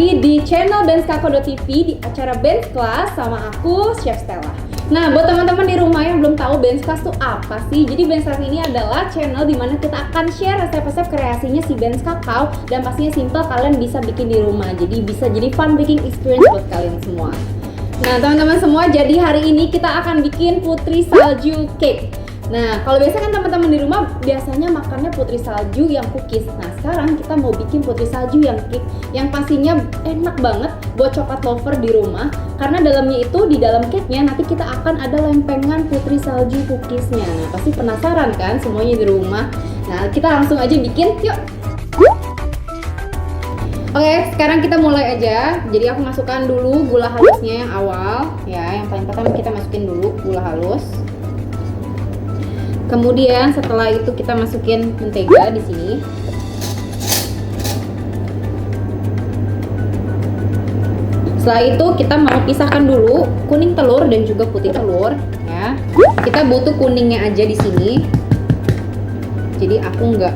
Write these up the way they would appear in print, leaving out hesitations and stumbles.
lagi di channel benskako.tv di acara Benz Class sama aku, Chef Stella. Nah, buat teman-teman di rumah yang belum tahu Benz Class itu apa sih? Jadi Benz Class ini adalah channel dimana kita akan share resep-resep kreasinya si Benz Kakao dan pastinya simple, kalian bisa bikin di rumah. Jadi bisa jadi fun baking experience buat kalian semua. Nah, teman-teman semua, jadi hari ini kita akan bikin putri salju cake. Nah, kalau biasa kan teman-teman di rumah biasanya makannya putri salju yang cookies. Nah, sekarang kita mau bikin putri salju yang cake yang pastinya enak banget buat coklat lover di rumah. Karena dalamnya itu, di dalam cake-nya nanti kita akan ada lempengan putri salju cookiesnya. Nah, pasti penasaran kan semuanya di rumah. Nah, kita langsung aja bikin, yuk! Oke, sekarang kita mulai aja. Jadi aku masukkan dulu gula halusnya yang awal. Ya, yang paling pertama kita masukin dulu gula halus. Kemudian setelah itu kita masukin mentega di sini. Setelah itu kita mau pisahkan dulu kuning telur dan juga putih telur, ya. Kita butuh kuningnya aja di sini. Jadi aku nggak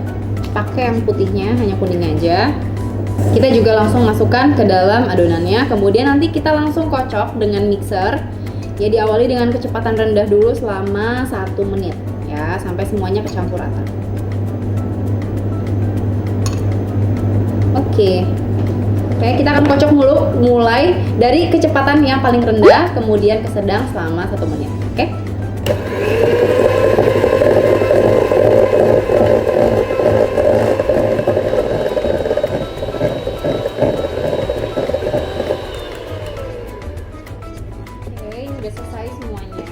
pakai yang putihnya, hanya kuningnya aja. Kita juga langsung masukkan ke dalam adonannya. Kemudian nanti kita langsung kocok dengan mixer. Ya, diawali dengan kecepatan rendah dulu selama 1 menit. Ya, sampai semuanya kecampur rata. Oke, kita akan kocok mulai dari kecepatan yang paling rendah, kemudian ke sedang selama 1 menit. Oke. Oke, ini udah selesai semuanya.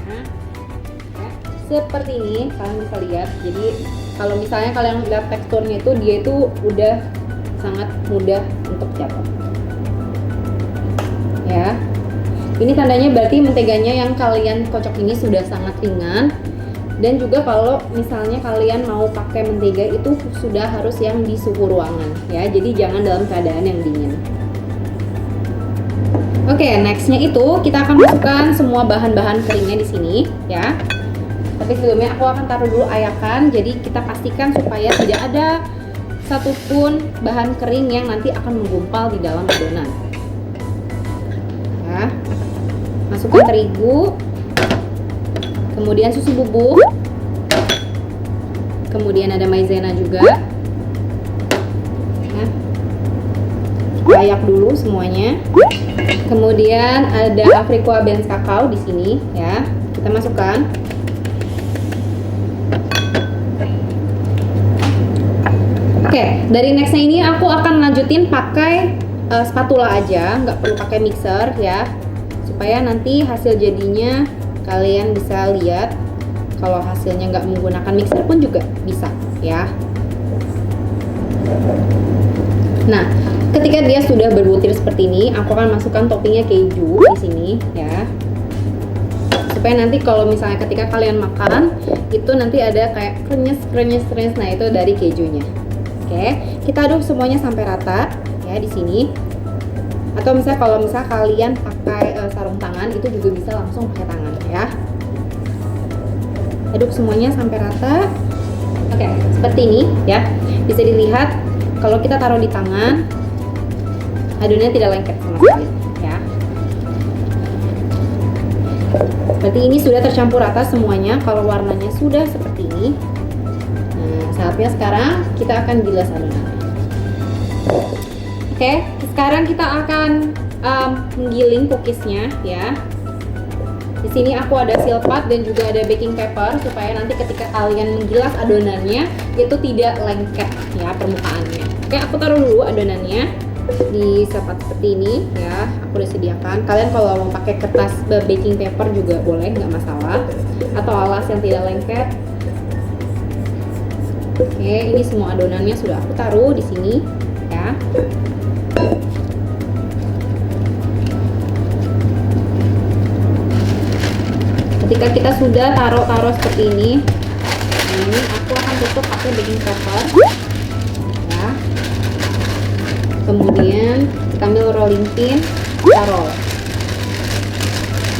Seperti ini kalian bisa lihat. Jadi kalau misalnya kalian lihat teksturnya itu, dia itu udah sangat mudah untuk jatuh. Ya, ini tandanya berarti menteganya yang kalian kocok ini sudah sangat ringan. Dan juga kalau misalnya kalian mau pakai mentega itu sudah harus yang di suhu ruangan, ya. Jadi jangan dalam keadaan yang dingin. Oke, nextnya itu kita akan masukkan semua bahan-bahan keringnya di sini, ya. Tapi sebelumnya aku akan taruh dulu ayakan, jadi kita pastikan supaya tidak ada satupun bahan kering yang nanti akan menggumpal di dalam adonan. Ya, masukkan terigu, kemudian susu bubuk, kemudian ada maizena juga. Ya, kita ayak dulu semuanya. Kemudian ada Afrikoa Benz Kakao di sini, ya. Kita masukkan. Oke, dari nextnya ini aku akan lanjutin pakai spatula aja, nggak perlu pakai mixer ya, supaya nanti hasil jadinya kalian bisa lihat. Kalau hasilnya nggak menggunakan mixer pun juga bisa ya. Nah, ketika dia sudah berbutir seperti ini, aku akan masukkan toppingnya keju di sini ya, supaya nanti kalau misalnya ketika kalian makan itu nanti ada kayak krenyes. Nah, itu dari kejunya. Oke, kita aduk semuanya sampai rata ya di sini. Atau misalnya kalau kalian pakai sarung tangan itu juga bisa langsung pakai tangan ya. Aduk semuanya sampai rata. Oke, seperti ini ya. Bisa dilihat kalau kita taruh di tangan adonannya tidak lengket sama sekali ya. Berarti ini sudah tercampur rata semuanya. Kalau warnanya sudah seperti ini, saatnya sekarang kita akan gilas adonannya. Oke, sekarang kita akan menggiling cookiesnya ya. Di sini aku ada silpat dan juga ada baking paper supaya nanti ketika kalian menggilas adonannya itu tidak lengket ya permukaannya. Oke, aku taruh dulu adonannya di silpat seperti ini ya. Aku udah sediakan. Kalian kalau mau pakai kertas baking paper juga boleh, nggak masalah. Atau alas yang tidak lengket. Oke, ini semua adonannya sudah aku taruh di sini ya. Ketika kita sudah taruh seperti ini, ini aku akan tutup pakai baking paper ya. Kemudian kita ambil rolling pin, kita roll.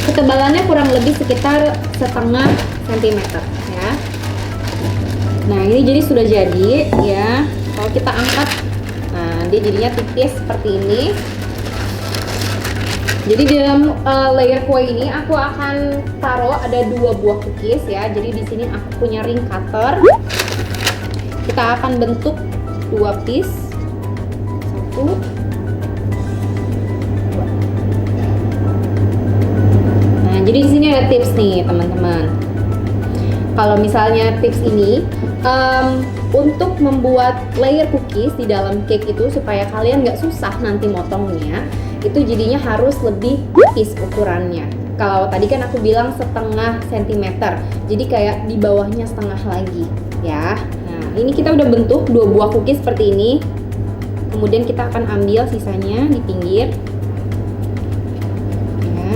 Ketebalannya kurang lebih sekitar 1/2 cm ya. Nah, ini jadi sudah jadi ya. Kalau kita angkat, nah dia jadinya tipis seperti ini. Jadi di dalam layer kue ini aku akan taruh ada 2 buah cookies ya. Jadi di sini aku punya ring cutter. Kita akan bentuk 2 piece. 1, 2. Nah, jadi di sini ada tips nih teman-teman. Kalau misalnya tips ini untuk membuat layer cookies di dalam cake itu supaya kalian nggak susah nanti motongnya, itu jadinya harus lebih tipis ukurannya. Kalau tadi kan aku bilang setengah sentimeter, jadi kayak di bawahnya setengah lagi ya. Nah, ini kita udah bentuk 2 buah cookies seperti ini. Kemudian kita akan ambil sisanya di pinggir ya.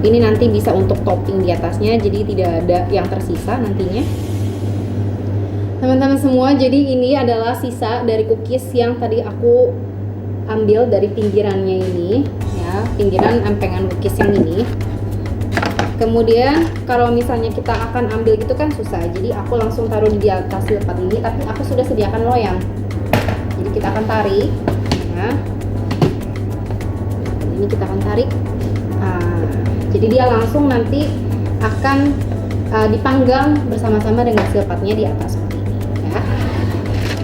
Ini nanti bisa untuk topping di atasnya, jadi tidak ada yang tersisa nantinya. Teman-teman semua, jadi ini adalah sisa dari cookies yang tadi aku ambil dari pinggirannya ini ya, pinggiran empengan cookies yang ini. Kemudian kalau misalnya kita akan ambil gitu kan susah, jadi aku langsung taruh di atas silpat ini, tapi aku sudah sediakan loyang. Jadi kita akan tarik ya. Ini kita akan tarik. Jadi dia langsung nanti akan dipanggang bersama-sama dengan silpatnya di atas.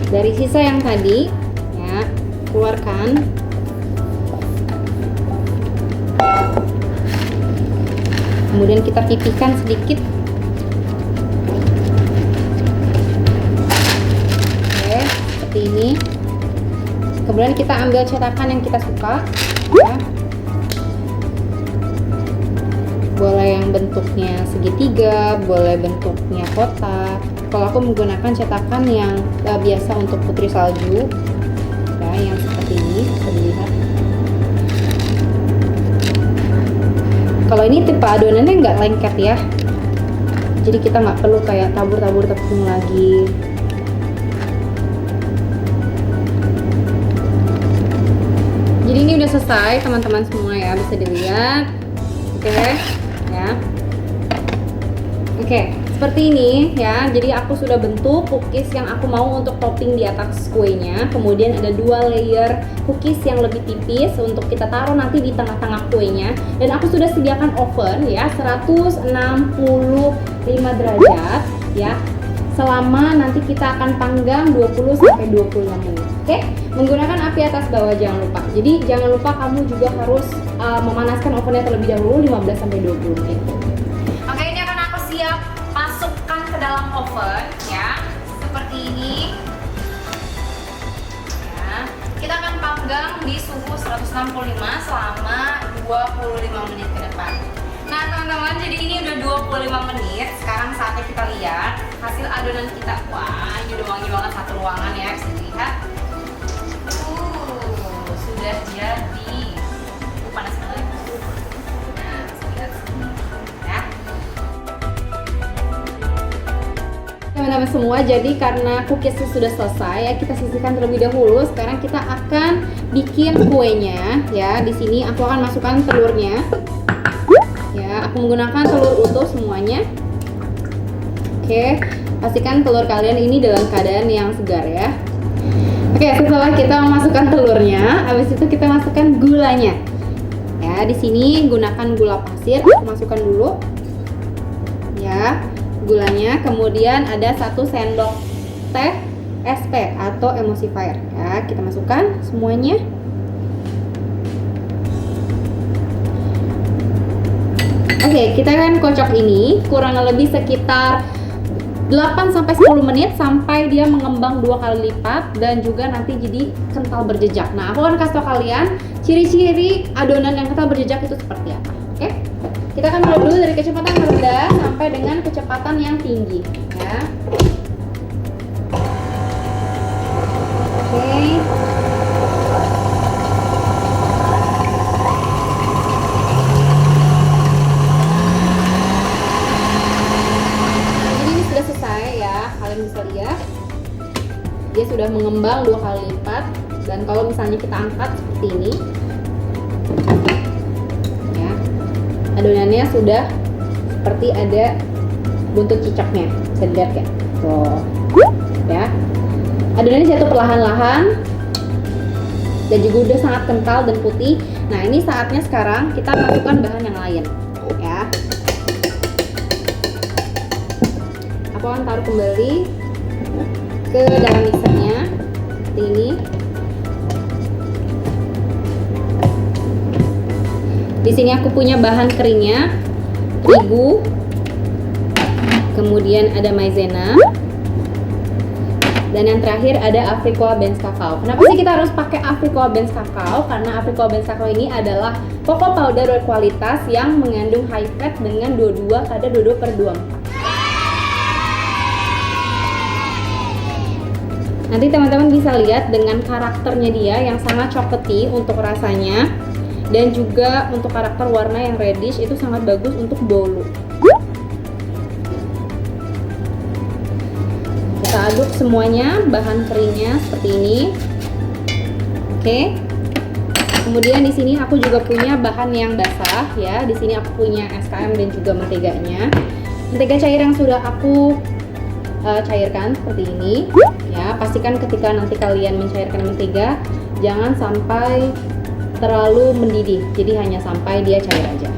Dari sisa yang tadi ya, keluarkan. Kemudian kita pipihkan sedikit. Oke, seperti ini. Kemudian kita ambil cetakan yang kita suka ya. Boleh yang bentuknya segitiga, boleh bentuknya kotak. Kalau aku menggunakan cetakan yang biasa untuk putri salju ya, yang seperti ini bisa dilihat. Kalau ini tipe adonannya nggak lengket ya, jadi kita nggak perlu kayak tabur-tabur tepung lagi. Jadi ini udah selesai teman-teman semua ya, bisa dilihat. Oke ya. Oke, seperti ini ya. Jadi aku sudah bentuk cookies yang aku mau untuk topping di atas kuenya. Kemudian ada 2 layer cookies yang lebih tipis untuk kita taruh nanti di tengah-tengah kuenya. Dan aku sudah sediakan oven ya, 165 derajat ya. Selama nanti kita akan panggang 20 sampai 25 menit. Oke? Menggunakan api atas bawah jangan lupa. Jadi jangan lupa kamu juga harus memanaskan ovennya terlebih dahulu 15 sampai 20 menit. Oke, ini akan aku siap masukkan ke dalam oven ya, seperti ini ya. Kita akan panggang di suhu 165 selama 25 menit ke depan. Nah teman-teman, jadi ini udah 25 menit. Sekarang saatnya kita lihat hasil adonan kita. Wah, ini udah wangi banget satu ruangan ya, bisa dilihat. Sudah jadi. Panas banget. Nah, bisa lihat ya. Teman-teman semua, jadi karena cookiesnya sudah selesai ya, kita sisihkan terlebih dahulu. Sekarang kita akan bikin kuenya ya. Di sini aku akan masukkan telurnya. Ya, aku menggunakan telur utuh semuanya. Oke, pastikan telur kalian ini dalam keadaan yang segar ya. Oke, setelah kita memasukkan telurnya, habis itu kita masukkan gulanya. Ya, di sini gunakan gula pasir, masukkan dulu. Ya, gulanya. Kemudian ada 1 sendok teh SP atau emulsifier. Ya, kita masukkan semuanya. Oke, kita akan kocok ini kurang lebih sekitar 8-10 menit sampai dia mengembang 2 kali lipat dan juga nanti jadi kental berjejak. Nah, aku akan kasih tau kalian ciri-ciri adonan yang kental berjejak itu seperti apa. Oke, kita akan mulai dulu dari kecepatan rendah sampai dengan kecepatan yang tinggi ya. Oke. Kalian bisa lihat dia sudah mengembang 2 kali lipat, dan kalau misalnya kita angkat seperti ini ya, adonannya sudah seperti ada buntut cicaknya, bisa dilihat kan tuh ya, adonannya jatuh perlahan-lahan dan juga udah sangat kental dan putih. Nah, ini saatnya sekarang kita masukkan bahan yang lain ya. Aku akan taruh kembali ke dalam mixernya seperti ini. Di sini aku punya bahan keringnya, terigu, kemudian ada maizena, dan yang terakhir ada Afrikola Benz Kakao. Kenapa sih kita harus pakai Afrikola Benz Kakao? Karena Afrikola Benz Kakao ini adalah cocoa powder berkualitas yang mengandung high fat dengan 22 kadar 22/24. Nanti teman-teman bisa lihat dengan karakternya dia yang sangat chocolatey untuk rasanya, dan juga untuk karakter warna yang reddish itu sangat bagus untuk bolu. Kita aduk semuanya, bahan keringnya seperti ini. Oke. Kemudian di sini aku juga punya bahan yang basah ya. Di sini aku punya SKM dan juga menteganya. Mentega cair yang sudah aku cairkan seperti ini. Ya, pastikan ketika nanti kalian mencairkan mentega jangan sampai terlalu mendidih, jadi hanya sampai dia cair aja.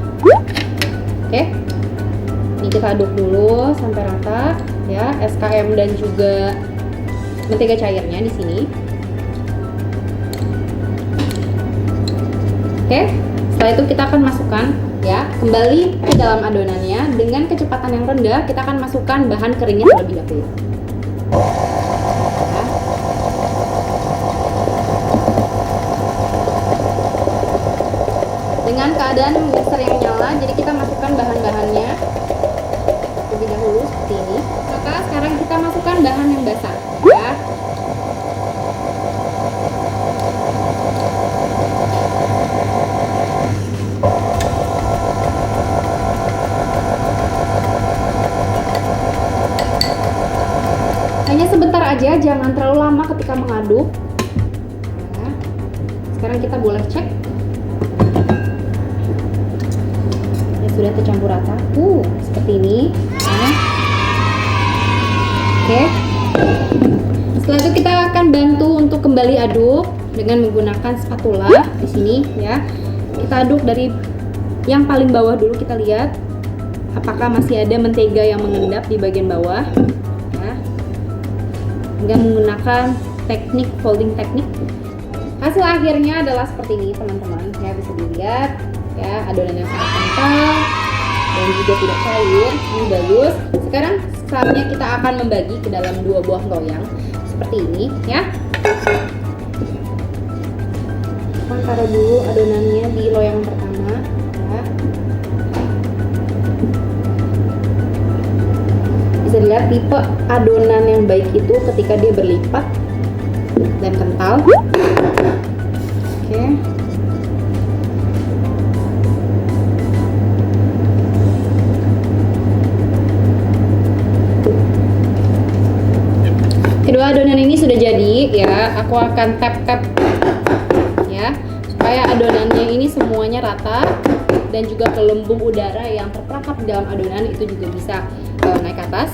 Oke, ini kita aduk dulu sampai rata ya, SKM dan juga mentega cairnya di sini. Oke, setelah itu kita akan masukkan ya kembali ke dalam adonannya dengan kecepatan yang rendah. Kita akan masukkan bahan keringnya terlebih dahulu. Dengan keadaan mixer yang nyala, jadi kita masukkan bahan-bahannya terlebih dahulu seperti ini. Maka sekarang kita masukkan bahan yang basah ya. Hanya sebentar aja, jangan terlalu lama ketika mengaduk ya. Sekarang kita boleh cek sudah tercampur rata, seperti ini ya. Oke, setelah itu kita akan bantu untuk kembali aduk dengan menggunakan spatula di sini ya. Kita aduk dari yang paling bawah dulu, kita lihat apakah masih ada mentega yang mengendap di bagian bawah ya, dengan menggunakan teknik folding teknik. Hasil akhirnya adalah seperti ini teman-teman ya, bisa dilihat ya, adonan yang sangat kental dan juga tidak cair. Ini bagus. Sekarang saatnya kita akan membagi ke dalam 2 buah loyang seperti ini ya. Kita taruh dulu adonannya di loyang pertama ya. Bisa dilihat tipe adonan yang baik itu ketika dia berlipat dan kental. Oke. Kedua adonan ini sudah jadi ya. Aku akan tap-tap ya supaya adonannya ini semuanya rata dan juga gelembung udara yang terperangkap di dalam adonan itu juga bisa naik ke atas.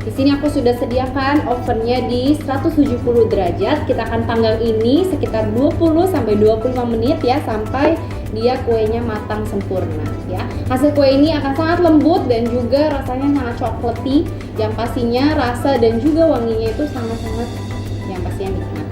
Di sini aku sudah sediakan ovennya di 170 derajat. Kita akan panggang ini sekitar 20 sampai 25 menit ya, sampai dia kuenya matang sempurna ya. Hasil kue ini akan sangat lembut dan juga rasanya sangat cokleti, yang pastinya rasa dan juga wanginya itu sangat-sangat yang pastinya nikmat.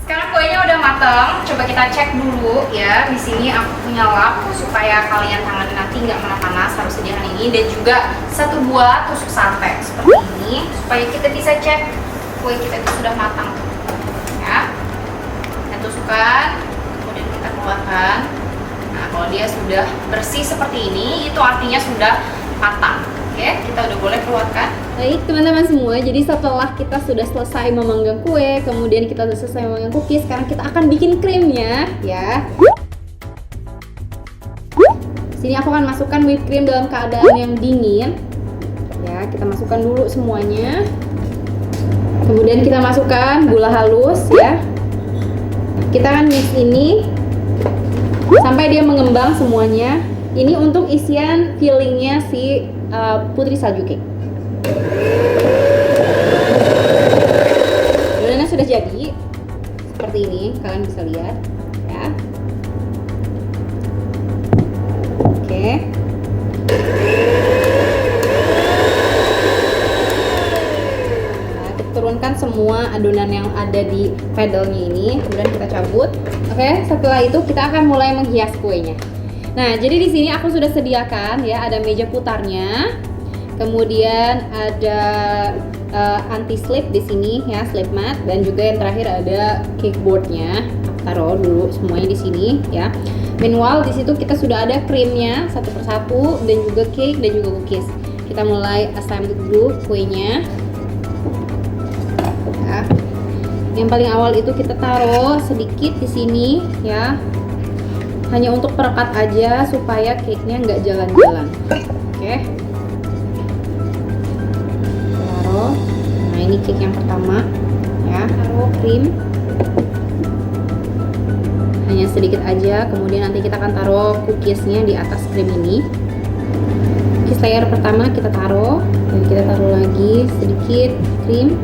Sekarang kuenya udah matang, coba kita cek dulu ya. Di sini aku punya lap supaya kalian tangan nanti nggak kena panas, harus sediakan ini, dan juga 1 buah tusuk sate seperti ini supaya kita bisa cek kue kita itu sudah matang ya. Kita tusukkan, kemudian kita keluarkan. Nah, kalau dia sudah bersih seperti ini, itu artinya sudah matang. Oke, kita udah boleh keluarkan. Baik teman-teman semua, jadi setelah kita sudah selesai memanggang kue, kemudian kita sudah selesai memanggang cookies, sekarang kita akan bikin krimnya ya. Sini aku akan masukkan whipped cream dalam keadaan yang dingin ya. Kita masukkan dulu semuanya, kemudian kita masukkan gula halus ya. Kita akan mix ini sampai dia mengembang semuanya. Ini untuk isian fillingnya si putri salju cake. Adonannya sudah jadi seperti ini, kalian bisa lihat ya. Oke. Nah, kita turunkan semua adonan yang ada di paddle-nya ini, kemudian kita cabut. Oke, setelah itu kita akan mulai menghias kuenya. Nah, jadi di sini aku sudah sediakan ya, ada meja putarnya, kemudian ada anti slip di sini ya, slip mat, dan juga yang terakhir ada cake boardnya. Taruh dulu semuanya di sini ya. Meanwhile di situ kita sudah ada krimnya satu persatu, dan juga cake dan juga cookies. Kita mulai assemble dulu kuenya. Ya. Yang paling awal itu kita taruh sedikit di sini ya. Hanya untuk perekat aja supaya cake-nya nggak jalan-jalan. Oke. Taruh. Nah, ini cake yang pertama ya. Taruh krim. Hanya sedikit aja. Kemudian nanti kita akan taruh cookiesnya di atas krim ini. Cookies layer pertama kita taruh, dan kita taruh lagi sedikit krim.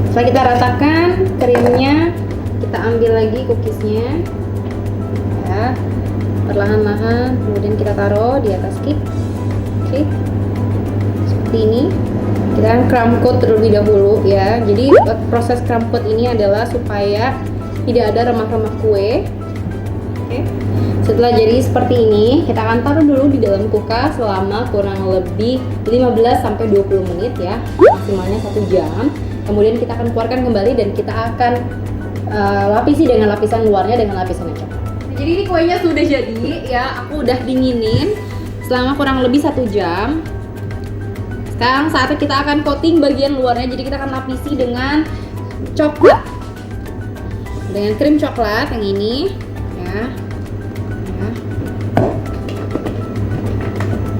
Setelah kita ratakan krimnya, kita ambil lagi cookiesnya ya, perlahan-lahan, kemudian kita taruh di atas cake. Oke, seperti ini. Kita akan crumb coat terlebih dahulu ya. Jadi proses crumb coat ini adalah supaya tidak ada remah-remah kue. Oke. Setelah jadi seperti ini, kita akan taruh dulu di dalam kulkas selama kurang lebih 15-20 menit ya, maksimalnya 1 jam. Kemudian kita akan keluarkan kembali dan kita akan lapisi dengan lapisan luarnya dengan lapisan yang coklat. Jadi ini kuenya sudah jadi ya, aku udah dinginin selama kurang lebih 1 jam. Sekarang saatnya kita akan coating bagian luarnya, jadi kita akan lapisi dengan coklat, dengan krim coklat yang ini ya.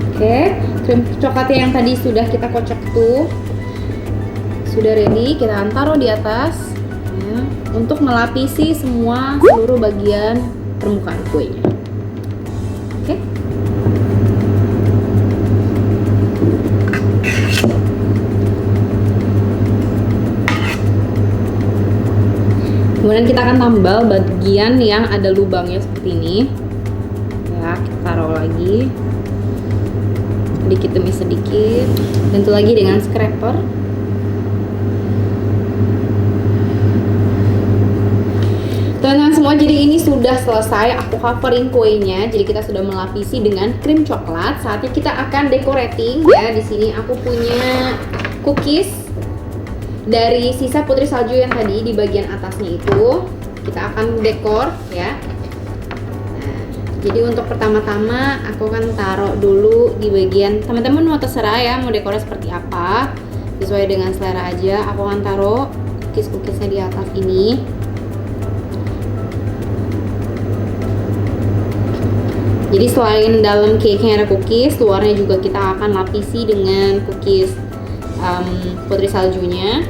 Oke, krim coklatnya yang tadi sudah kita kocok tuh sudah ready, kita akan taruh di atas ya, untuk melapisi semua seluruh bagian permukaan kuenya. Oke. Kemudian kita akan tambal bagian yang ada lubangnya seperti ini ya, kita taruh lagi sedikit demi sedikit, tentu lagi dengan scraper. Teman-teman semua, jadi ini sudah selesai aku coverin kuenya. Jadi kita sudah melapisi dengan krim coklat. Saatnya kita akan decorating ya. Di sini aku punya cookies dari sisa putri salju yang tadi di bagian atasnya itu. Kita akan dekor ya. Nah, jadi untuk pertama-tama aku akan taruh dulu di bagian, teman-teman mau terserah ya mau dekornya seperti apa, sesuai dengan selera aja. Aku akan taruh cookies-cookiesnya di atas ini. Jadi selain dalam cake-nya ada cookies, luarnya juga kita akan lapisi dengan cookies putri saljunya.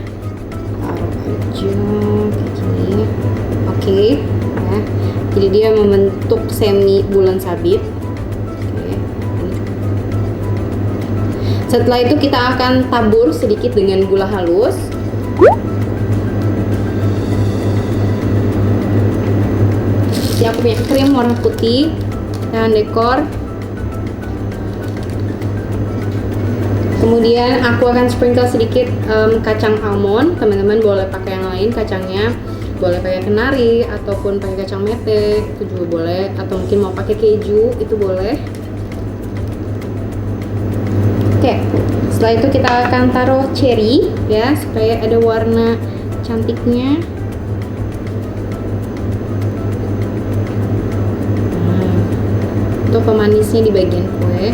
Taruh aja kayak gini. Oke, ya. Jadi dia membentuk semi bulan sabit. Oke. Setelah itu kita akan tabur sedikit dengan gula halus. Jadi aku punya krim warna putih dan dekor. Kemudian aku akan sprinkle sedikit kacang almond. Teman-teman boleh pakai yang lain kacangnya, boleh pakai kenari ataupun pakai kacang mete, itu juga boleh, atau mungkin mau pakai keju itu boleh. Oke, setelah itu kita akan taruh cherry ya, supaya ada warna cantiknya. Untuk pemanisnya di bagian kue.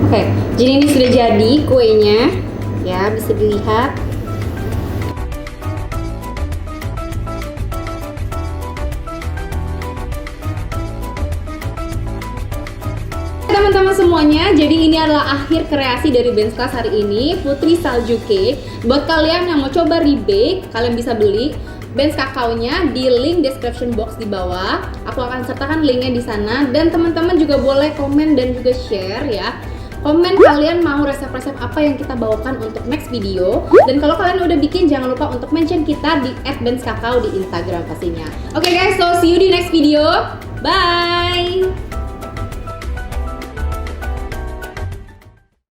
Oke, jadi ini sudah jadi kuenya ya, bisa dilihat. Teman-teman semua, semuanya, jadi ini adalah akhir kreasi dari Ben's Class hari ini, Putri Salju Cake. Buat kalian yang mau coba rebake, kalian bisa beli Ben's kakaonya di link description box di bawah. Aku akan sertakan linknya di sana, dan teman-teman juga boleh komen dan juga share ya. Komen kalian mau resep-resep apa yang kita bawakan untuk next video. Dan kalau kalian udah bikin, jangan lupa untuk mention kita di @benskakao di Instagram pastinya. Oke guys, so see you di next video. Bye!